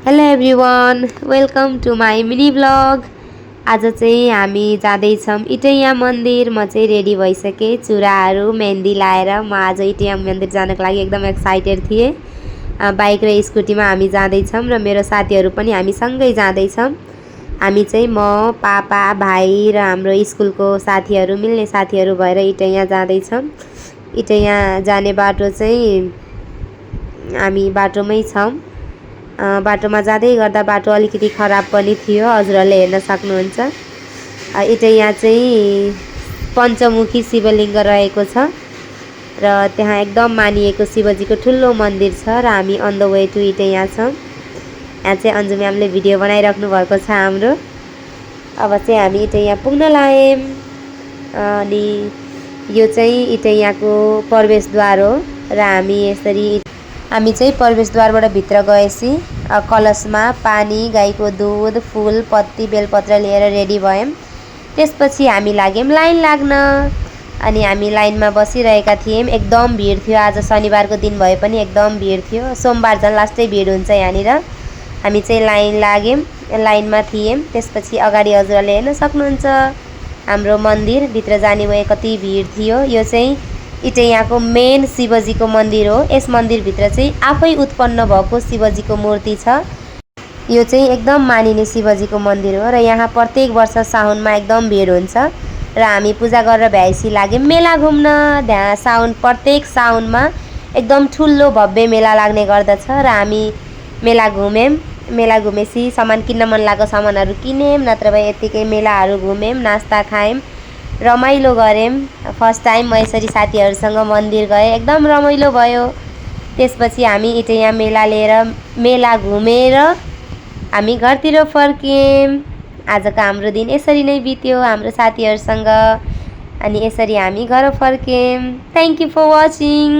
Hello everyone, welcome to my mini blog. आज चाहिँ हामी जाँदैछौँ इटैया मन्दिर। म चाहिँ रेडी भइसकेँ, चुराहरू मेहन्दी लाएर म आज इटैया मन्दिर जानको लागि एकदम एक्साइटेड थिएँ। बाइक र स्कुटीमा हामी जाँदैछौँ र मेरो साथीहरू पनि हामी सँगै जाँदैछौँ। हामी चाहिँ म, पापा, भाइ र हाम्रो स्कुलको साथीहरू, मिल्ने साथीहरू भएर इटैया जाँदैछौँ। इटैया जाने बाटो चाहिँ हामी बाटोमै छौँ। बाटोमा जाँदै गर्दा बाटो अलिकति खराब पनि थियो, हजुरहरूले हेर्न सक्नुहुन्छ। इटैया चाहिँ पञ्चमुखी शिवलिङ्ग रहेको छ र त्यहाँ एकदम मानिएको शिवजीको ठुलो मन्दिर छ र हामी अन द वे टु इटैया छौँ। यहाँ चाहिँ अन्जु म्यामले भिडियो बनाइराख्नु भएको छ हाम्रो। अब चाहिँ हामी इटैया पुग्न लाग्यौँ अनि यो चाहिँ इटैयाको प्रवेशद्वार हो र हामी चाहिँ प्रवेशद्वारबाट भित्र गएपछि कलशमा पानी, गाईको दुध, फुल, पत्ती, बेलपत्र लिएर रेडी भयौँ। त्यसपछि हामी लाग्यौँ लाइन लाग्न अनि हामी लाइनमा बसिरहेका थियौँ। एकदम भिड थियो, आज शनिबारको दिन भए पनि एकदम भिड थियो। सोमबार झन् लास्टै भिड हुन्छ यहाँनिर। हामी चाहिँ लाइन लाग्यौँ, लाइनमा थियौँ। त्यसपछि अगाडि हजुरहरूले हेर्न सक्नुहुन्छ हाम्रो मन्दिर। भित्र जाने भए कति भिड थियो। यो चाहिँ इटैयाको मेन शिवजीको मन्दिर हो। यस मन्दिरभित्र चाहिँ आफै उत्पन्न भएको शिवजीको मूर्ति छ। यो चाहिँ एकदम मानिने शिवजीको मन्दिर हो र यहाँ प्रत्येक वर्ष साउनमा एकदम भिड हुन्छ र हामी पूजा गरेर भ्याएपछि लाग्यौँ मेला घुम्न। प्रत्येक साउनमा एकदम ठुलो भव्य मेला लाग्ने गर्दछ र हामी मेला घुम्यौँ। मेला घुमेपछि सामान किन्न मन लागेको सामानहरू किन्यौँ, नत्र भए यत्तिकै मेलाहरू घुम्यौँ, नास्ता खायौँ, रमाइलो गऱ्यौँ। फर्स्ट टाइम म यसरी साथीहरूसँग मन्दिर गएँ, एकदम रमाइलो भयो। त्यसपछि हामी इटैया मेला घुमेर हामी घरतिर फर्क्यौँ। आजको हाम्रो दिन यसरी नै बित्यो हाम्रो साथीहरूसँग अनि यसरी हामी घर फर्क्यौँ। Thank you for watching.